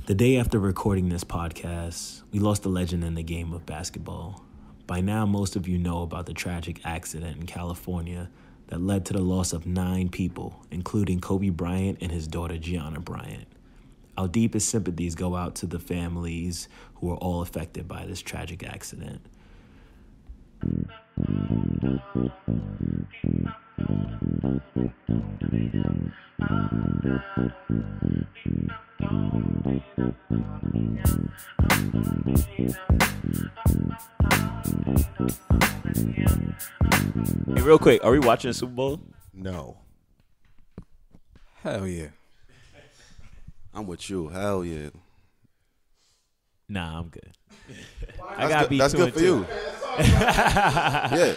The day after recording this podcast, we lost a legend in the game of basketball. By now, most of you know about the tragic accident in California that led to the loss of 9 people, including Kobe Bryant and his daughter Gianna Bryant. Our deepest sympathies go out to the families who were all affected by this tragic accident. Hey, real quick, are we watching the Super Bowl? No. Hell yeah. I'm with you. Hell yeah. Nah, I'm good. I gotta be that's good for you. Yeah.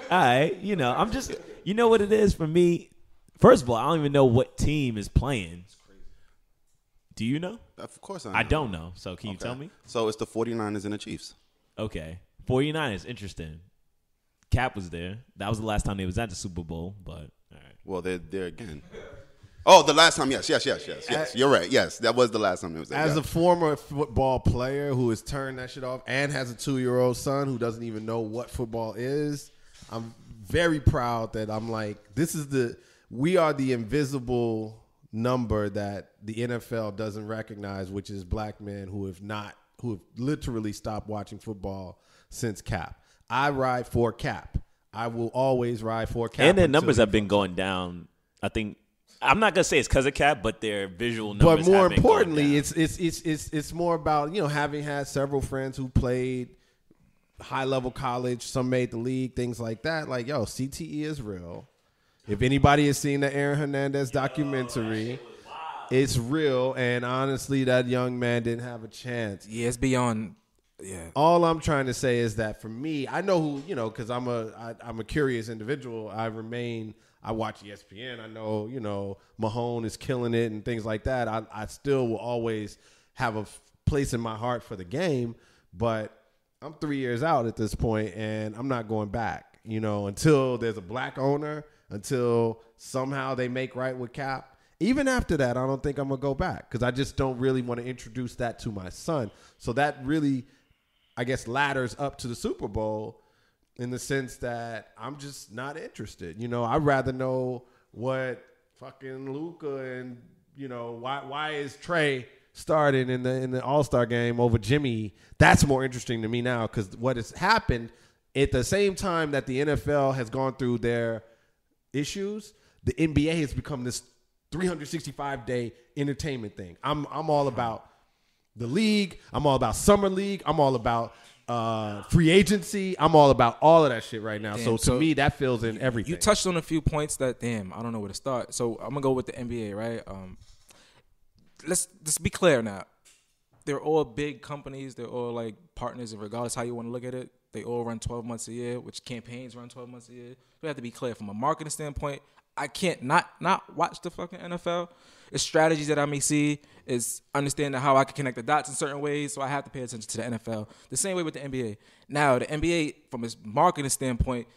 All right. I'm just, you know what it is for me? First of all, I don't even know what team is playing. Do you know? Of course I know. I don't know. So can you tell me? So it's the 49ers and the Chiefs. Okay. 49ers, interesting. Cap was there. That was the last time they was at the Super Bowl, but all right. Well, they're there again. Oh, the last time, yes. You're right. Yes, that was the last time it was there. As a former football player who has turned that shit off and has a 2-year-old son who doesn't even know what football is, I'm very proud that I'm like, we are the invisible number that the NFL doesn't recognize, which is black men who have literally stopped watching football since Cap. I ride for Cap. I will always ride for Cap. And their numbers have been going down. I think I'm not gonna say it's because of Cap, but their visual numbers. But more have been importantly, going down. it's more about having had several friends who played high level college. Some made the league, things like that. Like CTE is real. If anybody has seen the Aaron Hernandez documentary, it's real. And honestly, that young man didn't have a chance. Yeah, it's beyond. Yeah. All I'm trying to say is that for me, I know who, because I'm a curious individual. I watch ESPN. I know, Mahone is killing it and things like that. I still will always have a place in my heart for the game, but I'm 3 years out at this point, and I'm not going back, until there's a black owner, until somehow they make right with Cap. Even after that, I don't think I'm going to go back because I just don't really want to introduce that to my son. So that really, I guess, ladders up to the Super Bowl in the sense that I'm just not interested. I'd rather know what fucking Luka and, why is Trey starting in the All-Star game over Jimmy. That's more interesting to me now because what has happened at the same time that the NFL has gone through their issues, the NBA has become this 365-day entertainment thing. I'm all about the league. I'm all about summer league. I'm all about free agency. I'm all about all of that shit right now. Damn, so to me, that fills in everything. You touched on a few points that, I don't know where to start. So I'm gonna go with the NBA, right? Let's be clear now. They're all big companies. They're all like partners, and regardless how you want to look at it, they all run 12 months a year, which campaigns run 12 months a year. We have to be clear from a marketing standpoint. I can't not watch the fucking NFL. It's strategies that I may see, is understanding how I can connect the dots in certain ways, so I have to pay attention to the NFL. The same way with the NBA. Now, the NBA, from its marketing standpoint,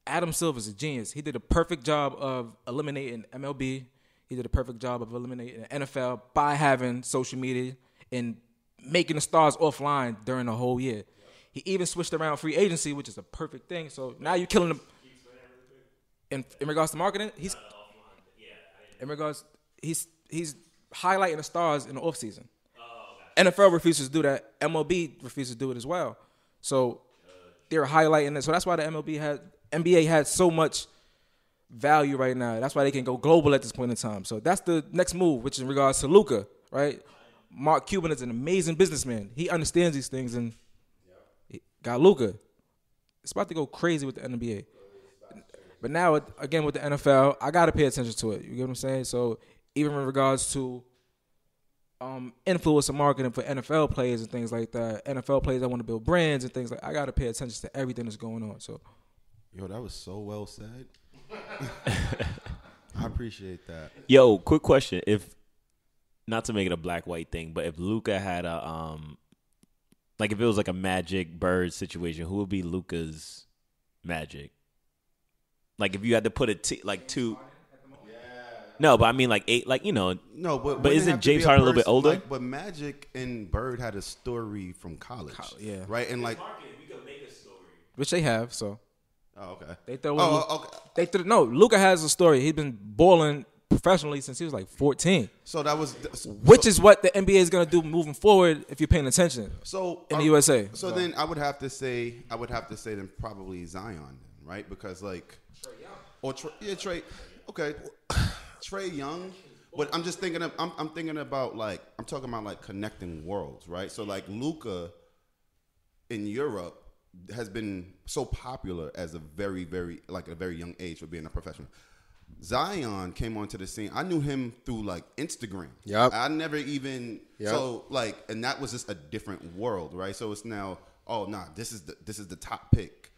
Adam Silver's a genius. He did a perfect job of eliminating MLB. He did a perfect job of eliminating the NFL by having social media and making the stars offline during the whole year. He even switched around free agency, which is a perfect thing. So now you're killing them. In regards to marketing, he's highlighting the stars in the offseason. NFL refuses to do that. MLB refuses to do it as well. So they're highlighting it. So that's why the NBA had so much value right now. That's why they can go global at this point in time. So that's the next move, which is in regards to Luka, right? Mark Cuban is an amazing businessman. He understands these things and he got Luka. It's about to go crazy with the NBA. But now, again, with the NFL, I got to pay attention to it. You get what I'm saying? So even in regards to influencer marketing for NFL players and things like that, NFL players that want to build brands and things like that, I got to pay attention to everything that's going on. So, yo, that was so well said. I appreciate that. Yo, quick question. If, not to make it a black-white thing, but if Luka had if it was like a Magic Bird situation, who would be Luka's Magic? Like if you had to put two. No, but I mean like 8, like No, but But wouldn't it isn't have to James be a Harden a little bit person- older? Like, but Magic and Bird had a story from college. Yeah. Right, and like, Which they have. So oh, okay. they throw. Okay. No, Luka has a story. He's been balling professionally since he was like 14. So that was Which is what the NBA is going to do moving forward if you're paying attention. So in the USA. So then I would have to say then probably Zion, right? Because like Trey Young. Or Trey. Okay, Trey Young. But I'm just thinking I'm thinking about like I'm talking about like connecting worlds, right? So like Luka in Europe has been so popular as a very young age for being a professional. Zion came onto the scene. I knew him through like Instagram. Yep. I never even so like, and that was just a different world, right? So it's now, this is the top pick.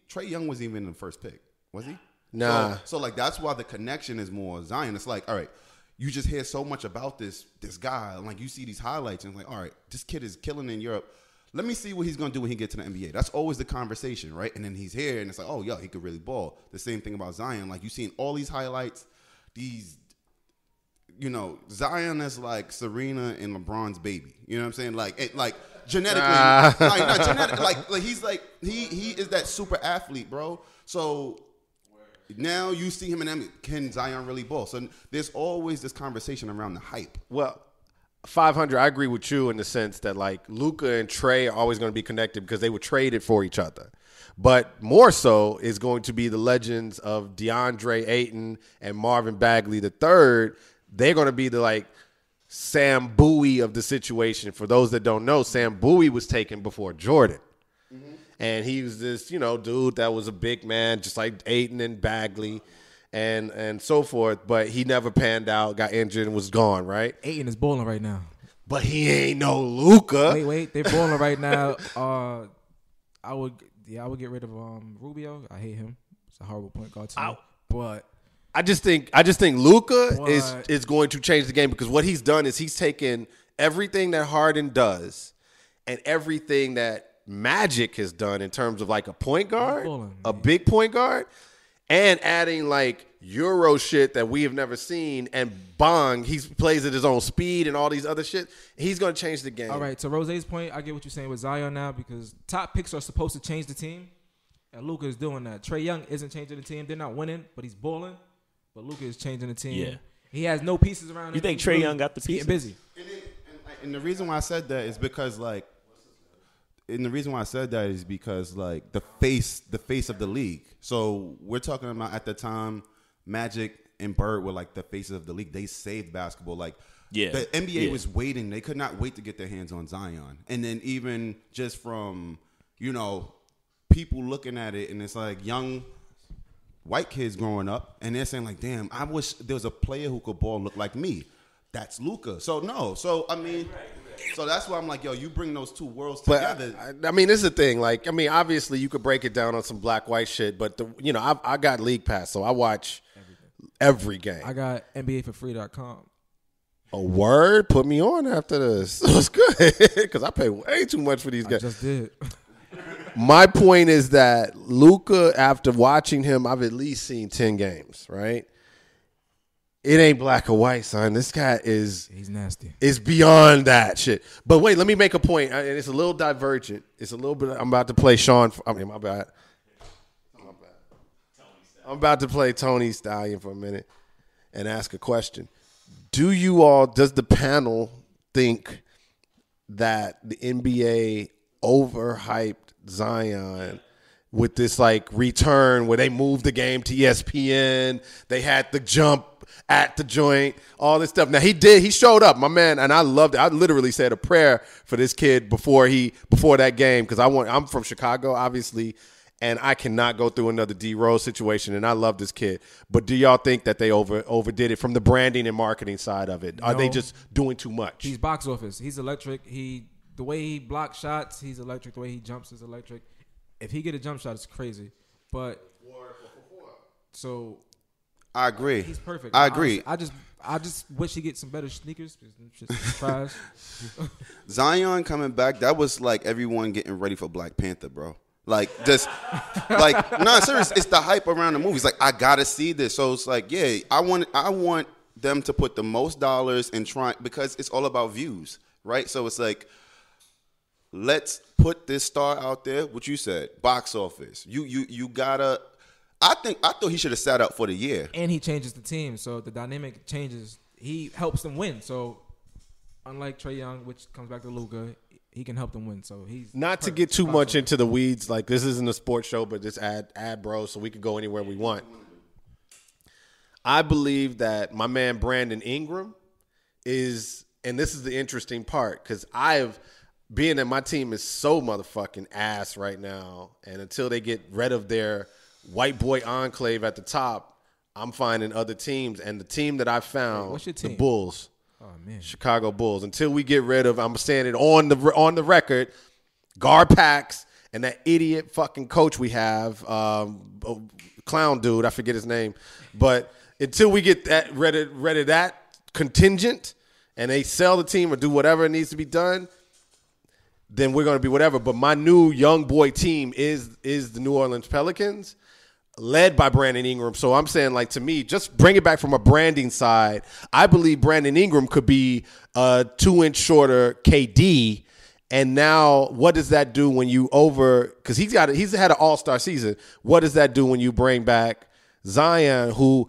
Trey Young wasn't even in the first pick, was he? Nah. So like that's why the connection is more Zion. It's like, all right, you just hear so much about this guy, and like you see these highlights, and it's like, all right, this kid is killing in Europe. Let me see what he's going to do when he gets to the NBA. That's always the conversation, right? And then he's here, and it's like, oh, he could really ball. The same thing about Zion. Like, you've seen all these highlights. Zion is like Serena and LeBron's baby. You know what I'm saying? Like genetically. Not genetic. Like he's like, he is that super athlete, bro. So now you see him in NBA. Can Zion really ball? So there's always this conversation around the hype. Well, 500, I agree with you in the sense that like Luka and Trey are always going to be connected because they were traded for each other. But more so is going to be the legends of DeAndre Ayton and Marvin Bagley III. They're going to be the like Sam Bowie of the situation. For those that don't know, Sam Bowie was taken before Jordan. Mm-hmm. And he was this, dude that was a big man, just like Ayton and Bagley. And so forth, but he never panned out, got injured, and was gone, right? Ayton is balling right now. But he ain't no Luka. Wait, they're balling right now. I would get rid of Rubio. I hate him. It's a horrible point guard to me. But I just think Luka is going to change the game because what he's done is he's taken everything that Harden does and everything that Magic has done in terms of like a point guard, a big point guard, and adding like Euro shit that we have never seen, and bang, he plays at his own speed and all these other shit. He's going to change the game. All right, to Rose's point, I get what you're saying with Zion now because top picks are supposed to change the team, and Luka is doing that. Trey Young isn't changing the team. They're not winning, but he's balling. But Luka is changing the team. Yeah. He has no pieces around him. You think Trey Young got the pieces? Getting busy. And the reason why I said that is because like, the face of the league. So we're talking about at the time, Magic and Bird were like the faces of the league. They saved basketball. Like, the NBA was waiting. They could not wait to get their hands on Zion. And then even just from, people looking at it, and it's like young white kids growing up, and they're saying like, damn, I wish there was a player who could ball look like me. That's Luka. So that's why I'm like, yo, you bring those two worlds together. I mean, this is the thing. Like, I mean, obviously you could break it down on some black-white shit, but I got League Pass, so I watch every game. I got NBAforfree.com. A word? Put me on after this. It was good because I pay way too much for these guys. I just did. My point is that Luka, after watching him, I've at least seen 10 games, right? It ain't black or white, son. This guy he's nasty. It's beyond that shit. But wait, let me make a point. And it's a little divergent. It's a little bit. I'm about to play my bad. I'm about to play Tony Stallion for a minute and ask a question. Does the panel think that the NBA overhyped Zion with this like return where they moved the game to ESPN? They had the jump at the joint, all this stuff. Now he showed up, my man, and I loved it. I literally said a prayer for this kid before that game because I'm from Chicago, obviously, and I cannot go through another D Rose situation, and I love this kid. But do y'all think that they overdid it from the branding and marketing side of it? Are they just doing too much? He's box office. He's electric. The way he blocks shots, he's electric. The way he jumps is electric. If he get a jump shot, it's crazy. But so I agree. He's perfect. I agree. I just wish he get some better sneakers. Just trash. Zion coming back, that was like everyone getting ready for Black Panther, bro. Like just like no, serious. It's the hype around the movies. Like I gotta see this. So it's like, yeah, I want them to put the most dollars and try because it's all about views, right? So it's like, let's put this star out there. What you said, box office. You gotta. I thought he should have sat out for the year. And he changes the team, so the dynamic changes. He helps them win. So unlike Trae Young, which comes back to Luka, he can help them win. So he's not to get too much into the weeds. Like this isn't a sports show, but just add bro, so we can go anywhere we want. I believe that my man Brandon Ingram is, and this is the interesting part, because being that my team is so motherfucking ass right now, and until they get rid of their white boy enclave at the top, I'm finding other teams. And the team that I found, what's your team? The Bulls. Oh man, Chicago Bulls. Until we get rid of, I'm saying it on the record, Garpax and that idiot fucking coach we have, clown dude, I forget his name, but until we get that rid of that contingent and they sell the team or do whatever needs to be done, then we're going to be whatever. But my new young boy team is the New Orleans Pelicans, led by Brandon Ingram. So I'm saying, like, to me, just bring it back from a branding side. I believe Brandon Ingram could be a 2-inch shorter KD. And now what does that do when you because he's had an all-star season. What does that do when you bring back Zion, who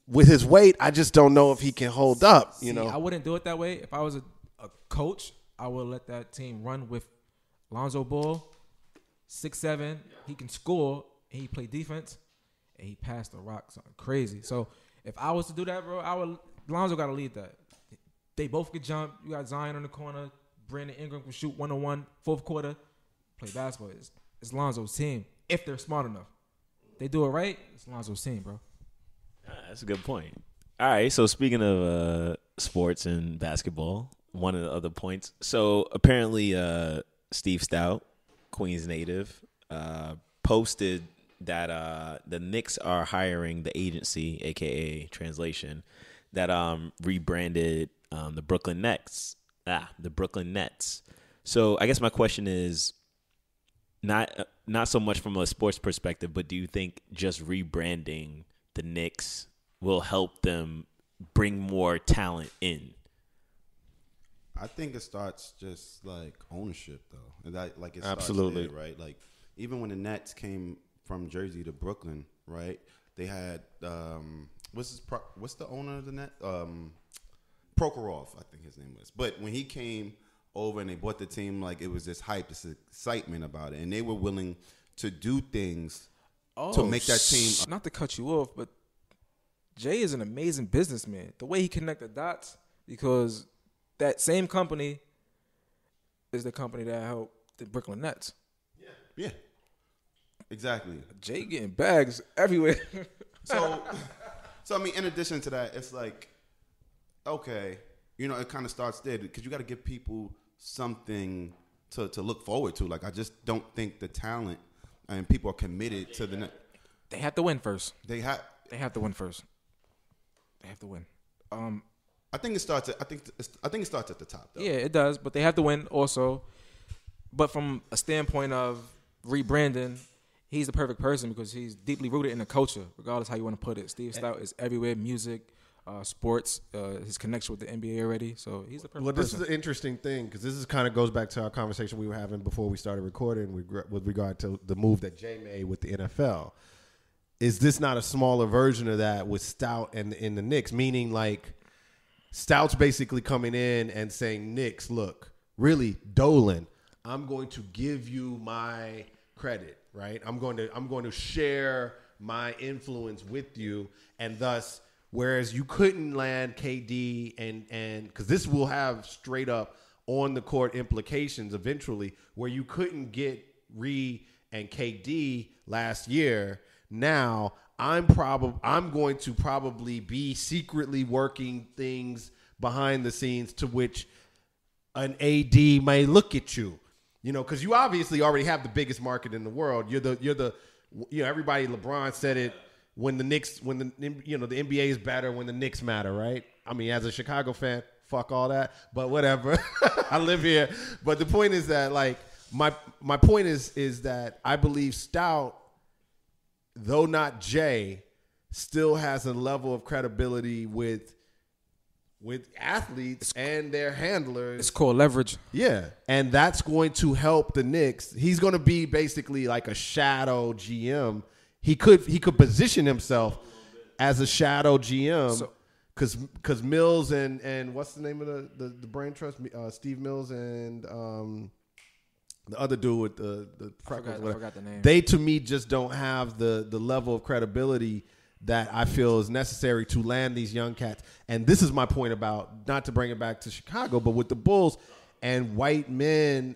with his weight, I just don't know if he can hold up, you know? I wouldn't do it that way. If I was a coach, I would let that team run with Lonzo Ball, 6'7". He can score, and he play defense, and he passed the rock something crazy. So if I was to do that, bro, Lonzo got to lead that. They both could jump. You got Zion in the corner. Brandon Ingram can shoot 1-on-1, fourth quarter, play basketball. It's Lonzo's team, if they're smart enough. They do it right, it's Lonzo's team, bro. That's a good point. All right, so speaking of sports and basketball, one of the other points. So apparently Steve Stout, Queens native, posted that the Knicks are hiring the agency, a.k.a. Translation, that rebranded the Brooklyn Nets. The Brooklyn Nets. So I guess my question is not so much from a sports perspective, but do you think just rebranding the Knicks will help them bring more talent in? I think it starts just like ownership, though. And that, like, it absolutely there, right. Like even when the Nets came from Jersey to Brooklyn, right? They had what's the owner of the Nets? Prokhorov, I think his name was. But when he came over and they bought the team, like, it was this hype, this excitement about it, and they were willing to do things to make that team. Not to cut you off, but Jay is an amazing businessman. The way he connected dots, because that same company is the company that helped the Brooklyn Nets. Yeah, exactly. Jay getting bags everywhere. So I mean, in addition to that, it's like, okay, you know, it kind of starts there because you got to give people something to look forward to. Like, I just don't think the talent and people are committed to the net. They have to win first. They have to win first. They have to win. I think it starts at it starts at the top, though. Yeah, it does, but they have to win also. But from a standpoint of rebranding, he's the perfect person because he's deeply rooted in the culture, regardless how you want to put it. Steve Stout is everywhere, music, sports, his connection with the NBA already. So he's the perfect person. Well, this is an interesting thing because this is kind of goes back to our conversation we were having before we started recording with regard to the move that Jay made with the NFL. Is this not a smaller version of that with Stout and in the Knicks? Meaning, like, Stout's basically coming in and saying, Knicks, look, really, Dolan, I'm going to give you my credit, right? I'm going to share my influence with you, and thus, whereas you couldn't land KD and because this will have straight up on the court implications eventually, where you couldn't get Ree and KD last year. Now I'm going to probably be secretly working things behind the scenes to which an AD may look at you, you know, because you obviously already have the biggest market in the world. You're the everybody. LeBron said it when the NBA is better when the Knicks matter, right? I mean, as a Chicago fan, fuck all that, but whatever. I live here, but the point is that, like, my point is that I believe Stout, though not Jay, still has a level of credibility with athletes and their handlers. It's called leverage. Yeah, and that's going to help the Knicks. He's going to be basically like a shadow GM. He could position himself as a shadow GM because Mills and what's the name of the brain trust? Steve Mills and the other dude with the freckles. I forgot the name. They to me just don't have the level of credibility that I feel is necessary to land these young cats. And this is my point about, not to bring it back to Chicago, but with the Bulls and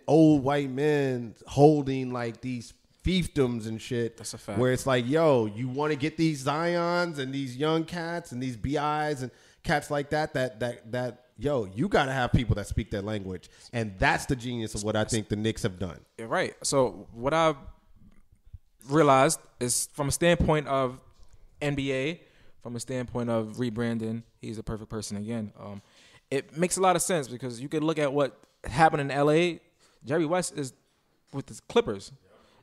old white men holding like these fiefdoms and shit. That's a fact. Where it's like, yo, you want to get these Zions and these young cats and these BIs and cats like that, yo, you got to have people that speak their language. And that's the genius of what I think the Knicks have done. You're right. So what I've realized is, from a standpoint of NBA, from a standpoint of rebranding, he's a perfect person again. It makes a lot of sense because you could look at what happened in LA. Jerry West is with the Clippers.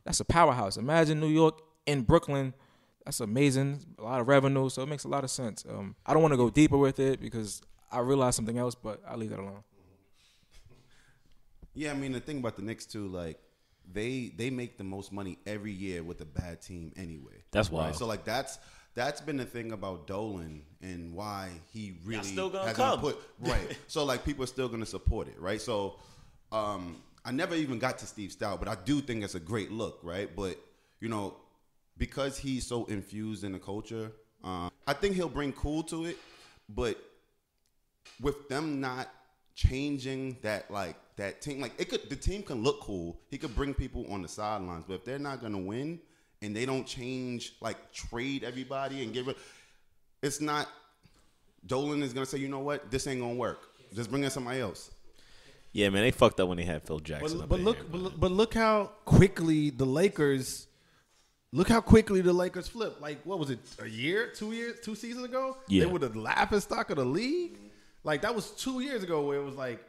That's a powerhouse. Imagine New York in Brooklyn. That's amazing. A lot of revenue. So it makes a lot of sense. I don't want to go deeper with it because I realized something else, but I'll leave that alone. Yeah, I mean, the thing about the Knicks too, like they make the most money every year with a bad team anyway. That's wild. Right? So like that's been the thing about Dolan and why he really still gonna hasn't come. put right. So like people are still gonna support it, right? So I never even got to Steve Stout, but I do think it's a great look, right? But because he's so infused in the culture, I think he'll bring cool to it. But with them not changing that team, the team can look cool. He could bring people on the sidelines, but if they're not gonna win and they don't change, trade everybody and get rid, it's not. Dolan is gonna say, you know what, this ain't gonna work. Just bring in somebody else. Yeah, man, they fucked up when they had Phil Jackson. But look how quickly the Lakers. Look how quickly the Lakers flipped. Like, what was it? A year, 2 years, 2 seasons ago? Yeah. They were the laughing stock of the league. Like, that was 2 years ago where it was like,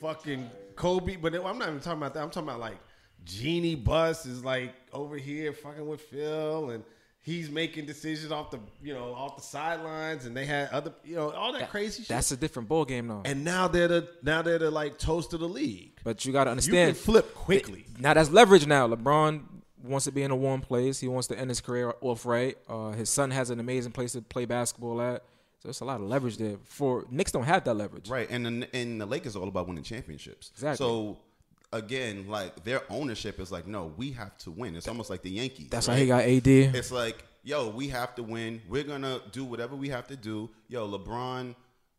fucking Kobe. But I'm not even talking about that. I'm talking about like Jeannie Buss is like over here fucking with Phil, and he's making decisions off the sidelines, and they had other, all that crazy shit. That's a different ball game, though. And now they're the like toast of the league. But you got to understand, you can flip quickly. Now that's leverage. Now LeBron wants to be in a warm place. He wants to end his career off right. His son has an amazing place to play basketball at. So it's a lot of leverage there. For Knicks don't have that leverage, right? And the Lakers are all about winning championships. Exactly. So again, like their ownership is like, no, we have to win. It's almost like the Yankees. That's right? why he got AD. It's like, yo, we have to win. We're gonna do whatever we have to do. Yo, LeBron,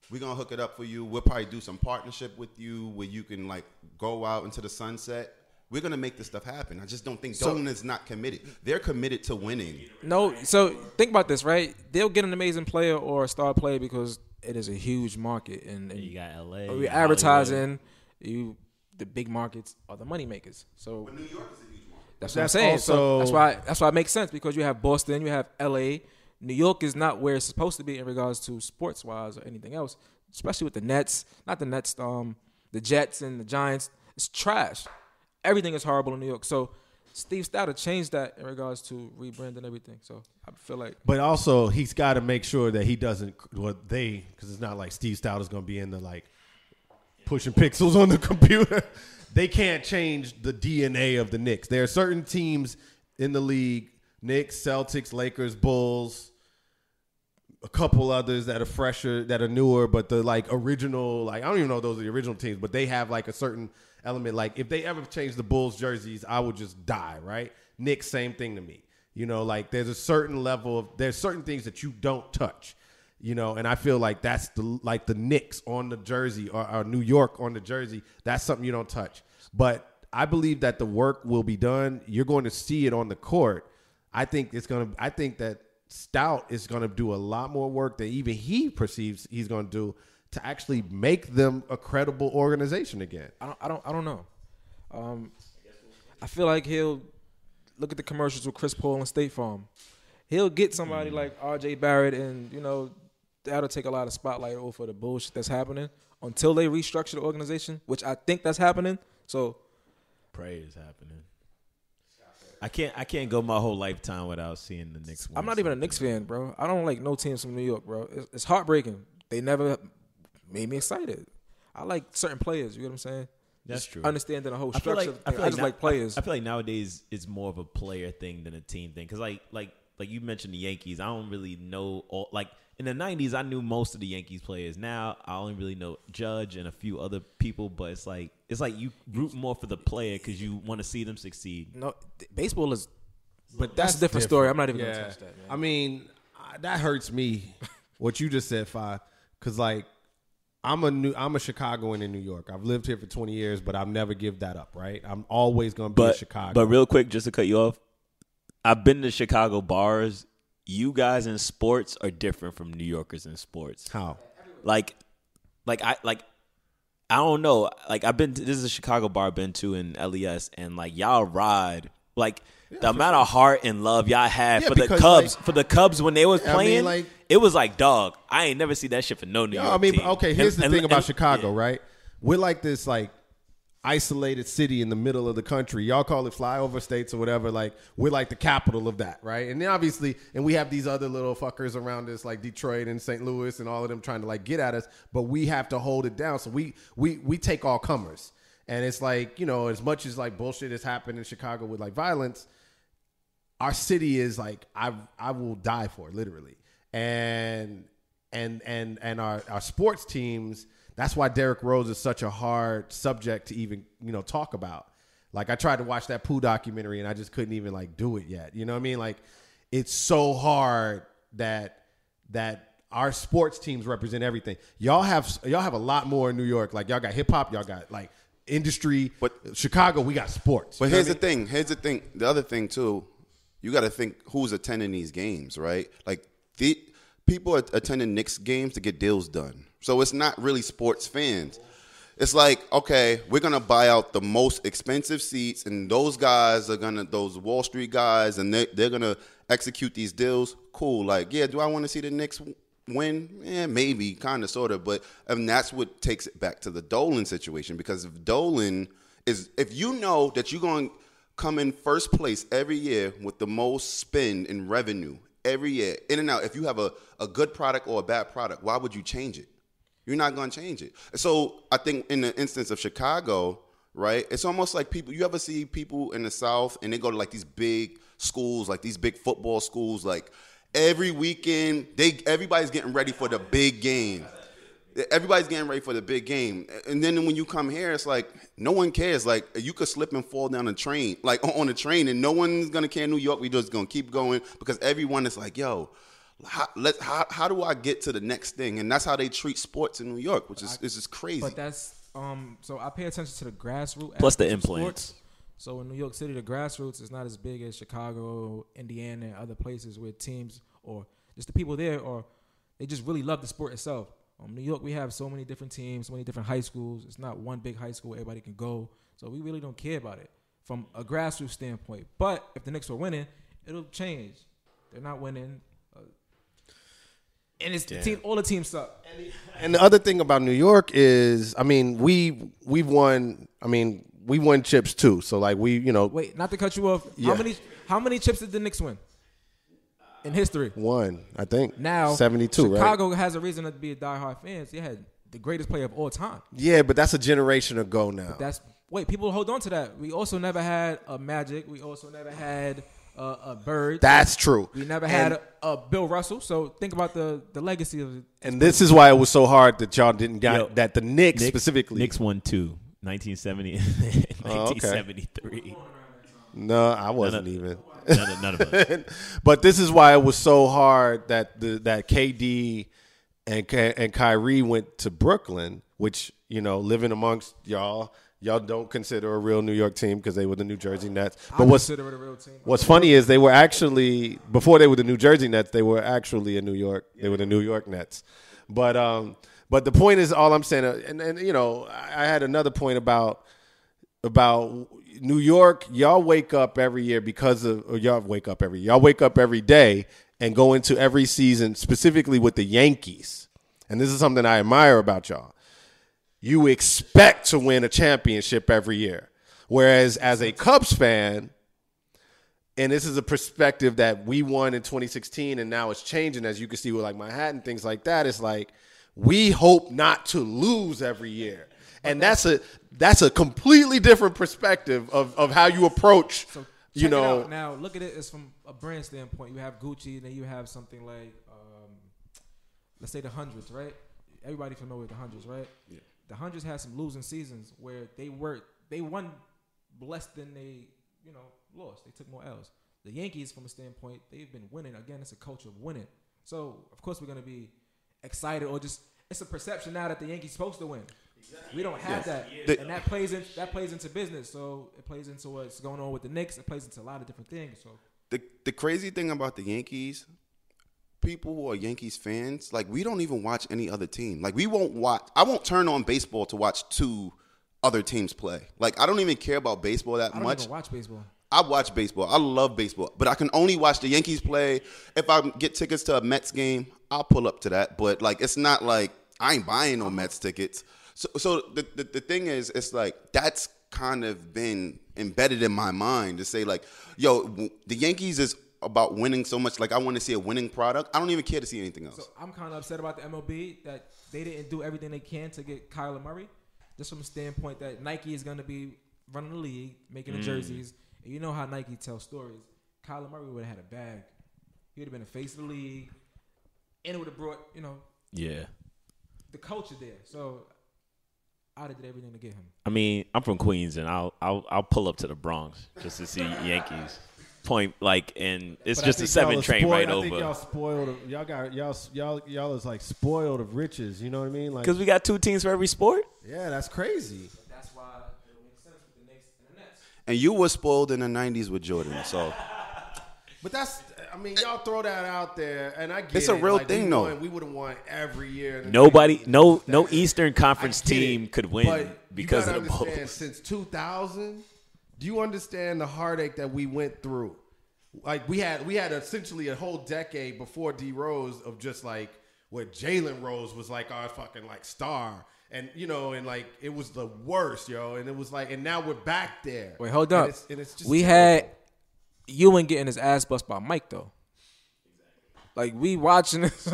we're gonna hook it up for you. We'll probably do some partnership with you where you can go out into the sunset. We're gonna make this stuff happen. I just don't think Dolan is not committed. They're committed to winning. No, so think about this, right? They'll get an amazing player or a star player because it is a huge market, and you got LA. We advertising. The big markets are the money makers. So But New York is a huge market. That's what I'm saying. So that's why it makes sense, because you have Boston, you have LA. New York is not where it's supposed to be in regards to sports wise or anything else, especially with the Nets. Not the Nets, the Jets and the Giants. It's trash. Everything is horrible in New York. So Steve Stout changed that in regards to rebranding everything. So I feel like, but also he's got to make sure that he doesn't because it's not like Steve Stout is going to be in the pushing pixels on the computer. They can't change the DNA of the Knicks. There are certain teams in the league, Knicks, Celtics, Lakers, Bulls, a couple others that are fresher, that are newer, but the original, I don't even know if those are the original teams, but they have a certain element. If they ever change the Bulls jerseys, I would just die, right? Knicks, same thing to me. There's a certain level of, there's certain things that you don't touch. And I feel like that's the Knicks on the jersey or New York on the jersey. That's something you don't touch. But I believe that the work will be done. You're going to see it on the court. I think that Stout is going to do a lot more work than even he perceives he's going to do to actually make them a credible organization again. I don't know. I feel like he'll look at the commercials with Chris Paul and State Farm. He'll get somebody like R.J. Barrett, and that'll take a lot of spotlight off of the bullshit that's happening until they restructure the organization, which I think that's happening. So pray is happening. I can't go my whole lifetime without seeing the Knicks win. I'm not even a Knicks fan, bro. I don't like no teams from New York, bro. It's heartbreaking. They never made me excited. I like certain players. You know what I'm saying? That's true. Understanding the whole structure. I just like players. I feel like nowadays it's more of a player thing than a team thing. Because like you mentioned the Yankees, I don't really know all. Like in the '90s, I knew most of the Yankees players. Now I only really know Judge and a few other people. But it's like you root more for the player because you want to see them succeed. No, baseball is, but that's a different story. I'm not even gonna touch that, man. I mean, that hurts me. What you just said, Fi, because like. I'm a Chicagoan in New York. I've lived here for 20 years, but I'll never give that up, right? I'm always going to be a Chicago. But real quick, just to cut you off, I've been to Chicago bars. You guys in sports are different from New Yorkers in sports. How? Like I don't know. Like this is a Chicago bar I've been to in LES, and like y'all ride like. The amount of heart and love y'all had for the Cubs, like, for the Cubs when they was playing, it was like, dog, I ain't never see that shit for no New York team. Okay, here's the thing about Chicago, right? We're like this, like, isolated city in the middle of the country. Y'all call it flyover states or whatever. Like, we're like the capital of that, right? And then obviously, and we have these other little fuckers around us, like Detroit and St. Louis and all of them trying to, like, get at us. But we have to hold it down. So we take all comers. And it's like, you know, as much as, like, bullshit has happened in Chicago with, like, violence, our city is like I will die for it, literally, and our sports teams. That's why Derrick Rose is such a hard subject to even talk about. Like I tried to watch that Pooh documentary and I just couldn't even like do it yet. You know what I mean? Like it's so hard that our sports teams represent everything. Y'all have a lot more in New York. Like y'all got hip hop, y'all got like industry. But Chicago, we got sports. But here's the thing. The other thing too. You got to think who's attending these games, right? Like the people are attending Knicks games to get deals done. So it's not really sports fans. It's like, okay, we're going to buy out the most expensive seats, and those guys are those Wall Street guys, and they're going to execute these deals. Cool. Like, yeah, do I want to see the Knicks win? Yeah, maybe, kind of, sort of. But that's what takes it back to the Dolan situation, because if you know that you're going to come in first place every year with the most spend in revenue every year, in and out. If you have a good product or a bad product, why would you change it? You're not going to change it. So I think in the instance of Chicago, right, it's almost like you ever see people in the South and they go to like these big schools, like these big football schools, like every weekend, everybody's getting ready for the big game. Everybody's getting ready for the big game. And then when you come here, it's like no one cares. Like you could slip and fall down a train, like on a train, and no one's going to care in New York. We just going to keep going because everyone is like, yo, how do I get to the next thing? And that's how they treat sports in New York, which is just crazy. But that's so I pay attention to the grassroots. Plus the implants. So in New York City, the grassroots is not as big as Chicago, Indiana, and other places where teams or just the people there, or they just really love the sport itself. New York, we have so many different teams, so many different high schools. It's not one big high school where everybody can go. So we really don't care about it from a grassroots standpoint. But if the Knicks were winning, it'll change. They're not winning. And it's the team. All the teams suck. And the other thing about New York is, I mean, we've won. I mean, we won chips too. So like Wait, not to cut you off. Yeah. How many chips did the Knicks win in history? One, I think. Now 72. Chicago right? has a reason to be a diehard fans. They had the greatest player of all time. Yeah, but that's a generation ago now. People hold on to that. We also never had a Magic. We also never had a Bird. That's true. We never had a Bill Russell. So think about the legacy of it. And this is why it was so hard that y'all didn't get that the Knicks specifically. Knicks won 2, 1970 and 1973. Okay. No, I wasn't even. None of us. But this is why it was so hard that that KD and Kyrie went to Brooklyn, which, living amongst y'all don't consider a real New York team because they were the New Jersey Nets. But consider it a real team. What's funny is they were actually, before they were the New Jersey Nets, they were actually they were the New York Nets. But the point is, all I'm saying, and I had another point about New York. Y'all wake up every year y'all wake up every day and go into every season, specifically with the Yankees. And this is something I admire about y'all. you expect to win a championship every year. Whereas as a Cubs fan, and this is a perspective that we won in 2016 and now it's changing, as you can see with like Manhattan, things like that. It's like we hope not to lose every year. And that's a completely different perspective of how you approach, so you know. Now look at it as from a brand standpoint. You have Gucci, and then you have something like, let's say the Hundreds, right? Everybody familiar with the Hundreds, right? Yeah. The Hundreds had some losing seasons where they won less than they, lost. They took more L's. The Yankees, from a standpoint, they've been winning. Again, it's a culture of winning. So of course we're gonna be excited, or just it's a perception now that the Yankees supposed to win. Exactly. We don't have that, and that plays into business. So it plays into what's going on with the Knicks. It plays into a lot of different things. So the crazy thing about the Yankees, people who are Yankees fans, like we don't even watch any other team. Like I won't turn on baseball to watch two other teams play. Like I don't even care about baseball that much. I don't even watch baseball. I watch baseball. I love baseball, but I can only watch the Yankees play. If I get tickets to a Mets game, I'll pull up to that. But like, it's not like I ain't buying no Mets tickets. So the thing is, it's like that's kind of been embedded in my mind to say like, yo, the Yankees is about winning so much. Like I want to see a winning product. I don't even care to see anything else. So I'm kind of upset about the MLB that they didn't do everything they can to get Kyler Murray. Just from the standpoint that Nike is going to be running the league, making the jerseys. And you know how Nike tells stories. Kyler Murray would have had a bag. He would have been the face of the league. And it would have brought, the culture there. So I'd have did everything to get him. I mean, I'm from Queens, and I'll pull up to the Bronx just to see Yankees. Point and it's just a 7 train right over. I think y'all spoiled. Y'all is like spoiled of riches. You know what I mean? Like because we got 2 teams for every sport. Yeah, that's crazy. That's why it makes sense with the Knicks and the Nets. And you were spoiled in the '90s with Jordan, so. But y'all throw that out there, and I get it's a real thing, though. We would have won every year. Nobody, no Eastern Conference team could win because of the Bulls. Since 2000, do you understand the heartache that we went through? Like we had essentially a whole decade before D Rose of just like where Jalen Rose was like our fucking like star. And and like it was the worst, yo. And it was like, and now we're back there. Wait, hold up. And it's just we had Ewing getting his ass bust by Mike though. Like we watching this,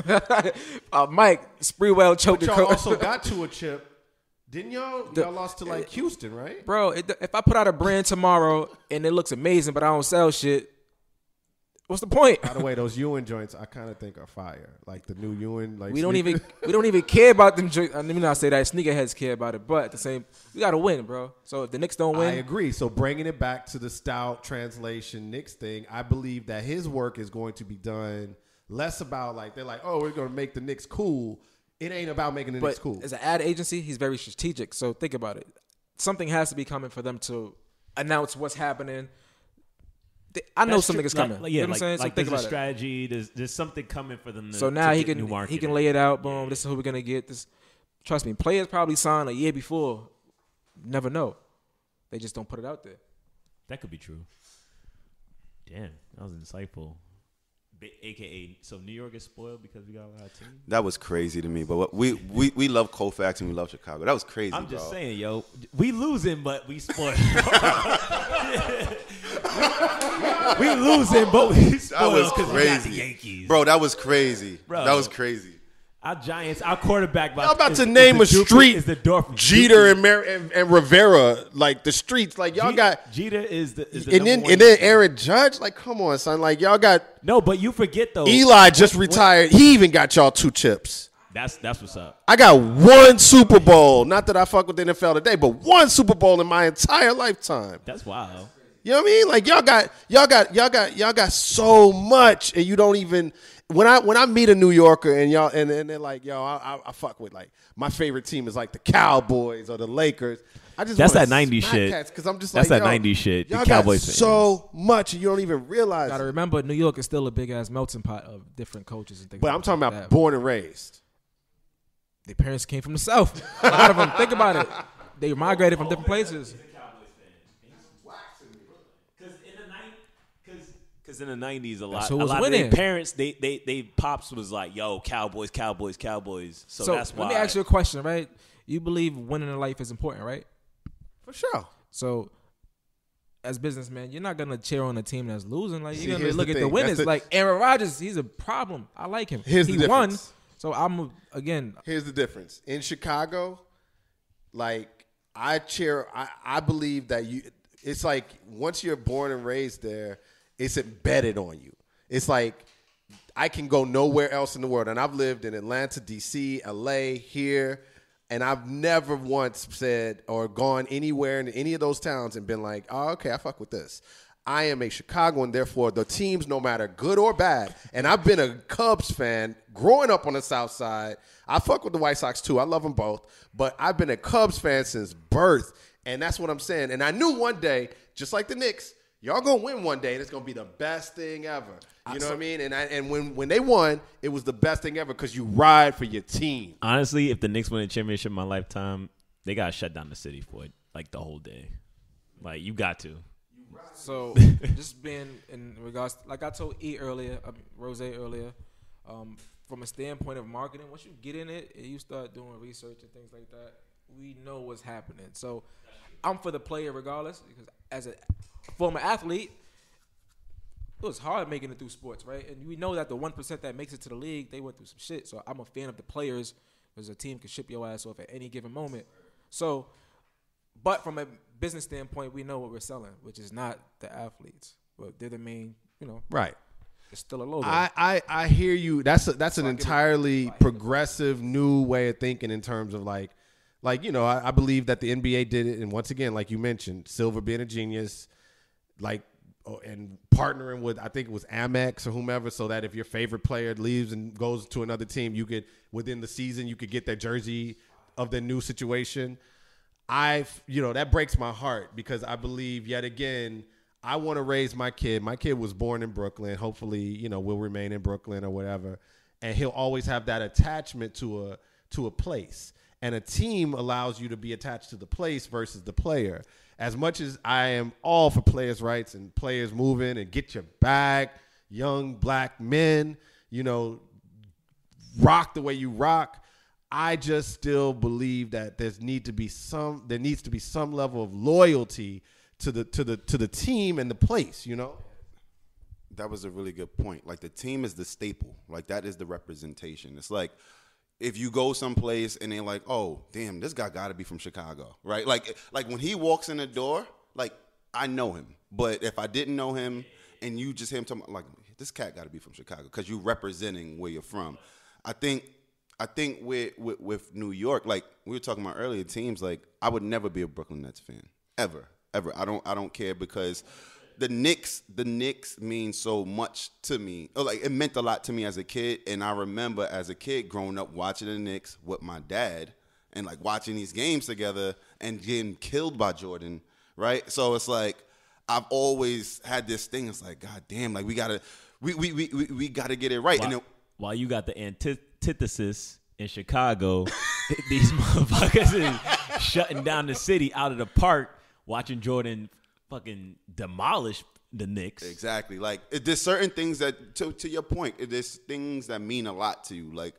Mike Spreewell choking. But y'all also got to a chip, didn't y'all? Y'all lost to like Houston, right? Bro, if I put out a brand tomorrow and it looks amazing, but I don't sell shit, what's the point? By the way, those Ewing joints, I kind of think are fire. Like the new Ewing, like we don't even care about them joints. Let me not say that sneakerheads care about it, but at the same, we gotta win, bro. So if the Knicks don't win, I agree. So bringing it back to the stout translation Knicks thing, I believe that his work is going to be done less about like they're like, oh, we're gonna make the Knicks cool. It ain't about making the Knicks cool. As an ad agency, he's very strategic. So think about it. Something has to be coming for them to announce what's happening. I know something is coming. Like, you know what I'm saying? Like there's a strategy. There's something coming for them. So now he can lay it out. Boom. Yeah. This is who we're gonna get. This. Trust me, players probably signed a year before. Never know. They just don't put it out there. That could be true. Damn, that was insightful. AKA, so New York is spoiled because we got a lot of teams? That was crazy to me. But we love Colfax and we love Chicago. That was crazy, I'm just bro. saying, yo. We losing, but we spoiled. We losing, but we spoiled because we got the Yankees. Bro, that was crazy. Bro. That was crazy. Our Giants, our quarterback. I'm about to name a street. Is the Dorf Jeter and Rivera, like the streets. Like y'all got Jeter is the and then Aaron Judge. Like, come on, son. Like y'all got no, but you forget though. Eli just retired. He even got y'all 2 chips. That's what's up. I got 1 Super Bowl. Not that I fuck with the NFL today, but 1 Super Bowl in my entire lifetime. That's wild. You know what I mean? Like y'all got so much, and you don't even. When I meet a New Yorker and y'all and they're like, yo, I fuck with like my favorite team is like the Cowboys or the Lakers. I just that's that 90s shit. Because I'm just that's like, that 90s shit. Y'all the Cowboys got so much and you don't even realize. Gotta remember, New York is still a big ass melting pot of different cultures and things. But I'm talking about born and raised. Their parents came from the South. A lot of them. Think about it. They migrated from different places. Because in the 90s, a lot of their parents, they pops was like, yo, Cowboys. So that's why. Let me ask you a question, right? You believe winning in life is important, right? For sure. So, as businessman, you're not gonna cheer on a team that's losing. Like you're gonna look at the winners. Like Aaron Rodgers, he's a problem. I like him. He won. So Here's the difference. In Chicago, like I believe that it's like once you're born and raised there, it's embedded on you. It's like I can go nowhere else in the world. And I've lived in Atlanta, D.C., L.A., here, and I've never once said or gone anywhere in any of those towns and been like, oh, okay, I fuck with this. I am a Chicagoan, therefore the teams, no matter good or bad, and I've been a Cubs fan growing up on the South Side. I fuck with the White Sox too. I love them both. But I've been a Cubs fan since birth, and that's what I'm saying. And I knew one day, just like the Knicks, y'all going to win one day, and it's going to be the best thing ever. You know what I mean? And when they won, it was the best thing ever because you ride for your team. Honestly, if the Knicks win a championship in my lifetime, they got to shut down the city for it, like the whole day. Like, you got to. So, just being in regards, like I told Rose earlier, from a standpoint of marketing, once you get in it and you start doing research and things like that, we know what's happening. So, I'm for the player regardless, because as a former athlete, it was hard making it through sports, right? And we know that the 1% that makes it to the league, they went through some shit. So, I'm a fan of the players because a team can ship your ass off at any given moment. So, but from a business standpoint, we know what we're selling, which is not the athletes, but they're the main, Right. It's still a logo. I hear you. That's an entirely progressive new way of thinking in terms of like I believe that the NBA did it, and once again, like you mentioned, Silver being a genius, and partnering with, I think it was Amex or whomever, so that if your favorite player leaves and goes to another team, you could within the season you could get their jersey of the new situation. That breaks my heart because I believe yet again, I want to raise my kid. My kid was born in Brooklyn. Hopefully, will remain in Brooklyn or whatever. And he'll always have that attachment to a place. And a team allows you to be attached to the place versus the player. As much as I am all for players' rights and players moving and get your bag, young black men, rock the way you rock. I just still believe that there needs to be some level of loyalty to the team and the place, That was a really good point. Like the team is the staple. Like that is the representation. It's like if you go someplace and they're like, oh, damn, this guy got to be from Chicago, right? Like when he walks in the door, like I know him. But if I didn't know him and you just hear him talking, like this cat got to be from Chicago because you're representing where you're from. I think with New York, like we were talking about earlier, teams like I would never be a Brooklyn Nets fan ever. I don't care because the Knicks mean so much to me. Like it meant a lot to me as a kid, and I remember as a kid growing up watching the Knicks with my dad and like watching these games together and getting killed by Jordan, right? So it's like I've always had this thing. It's like God damn, like we gotta get it right. While you got the antithesis in Chicago, these motherfuckers is shutting down the city out of the park, watching Jordan fucking demolish the Knicks. Exactly. Like there's certain things that, to your point, there's things that mean a lot to you. Like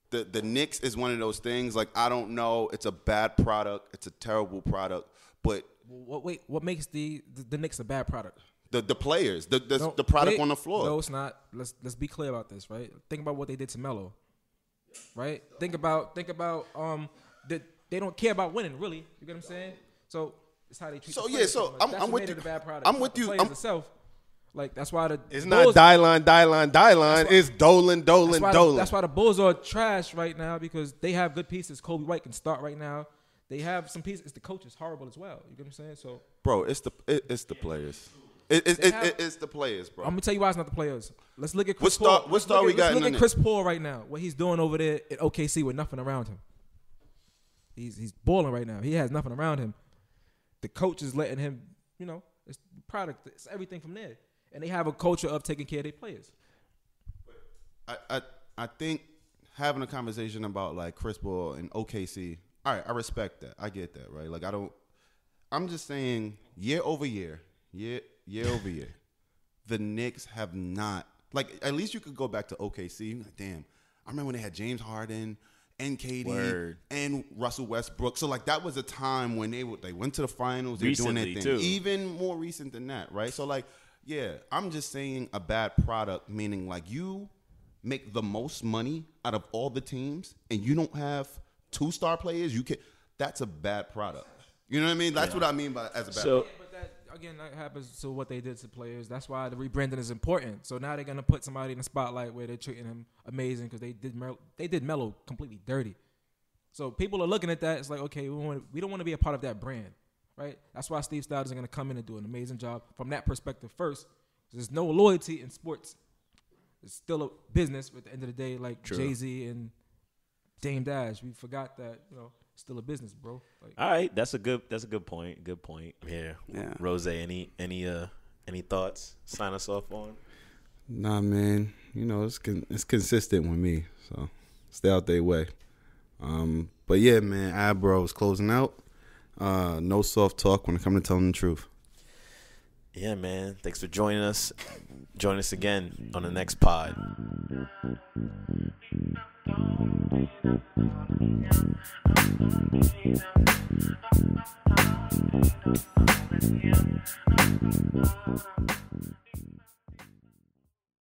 the Knicks is one of those things. Like I don't know, it's a bad product, it's a terrible product, but what makes the Knicks a bad product? The players, the product on the floor. No, it's not. Let's be clear about this, right? Think about what they did to Melo, right? Think about that they don't care about winning, really. You get what I'm saying? So it's how they treat. So the players. So That's I'm with you. The bad product. I'm with you. Players itself. Like that's why it's not Dylan. It's Dolan. That's why the Bulls are trash right now because they have good pieces. Kobe White can start right now. They have some pieces. The coach is horrible as well. You get what I'm saying? So, bro, it's the players. It's the players, bro. I'm gonna tell you why it's not the players. Let's look at Chris Paul. What star we got? Let's look at Chris Paul right now. What he's doing over there at OKC with nothing around him. He's balling right now. He has nothing around him. The coach is letting him. It's the product. It's everything from there. And they have a culture of taking care of their players. I think having a conversation about like Chris Paul and OKC. All right, I respect that. I get that, right? Like I'm just saying year over year, the Knicks have not, like, at least you could go back to OKC. Like, damn, I remember when they had James Harden and KD and Russell Westbrook. So like that was a time when they went to the finals. They're doing that thing. Too. Even more recent than that, right? So like, yeah, I'm just saying a bad product, meaning like you make the most money out of all the teams and you don't have 2-star players. That's a bad product. You know what I mean? That's what I mean by as a bad product. But that happens to what they did to players. That's why the rebranding is important. So now they're gonna put somebody in the spotlight where they're treating him amazing because they did Melo completely dirty. So people are looking at that. It's like, okay, we don't want to be a part of that brand, right? That's why Steve Stoudemire is gonna come in and do an amazing job from that perspective first. There's no loyalty in sports. It's still a business at the end of the day, like Jay-Z and Dame Dash. We forgot that, still a business, bro. Like, all right, that's a good point. Good point. Yeah. Rose, any thoughts? Sign us off on. Nah, man. It's consistent with me, so stay out their way. But yeah, man, Abro is closing out. No soft talk when it comes to telling the truth. Yeah, man. Thanks for joining us. Join us again on the next pod.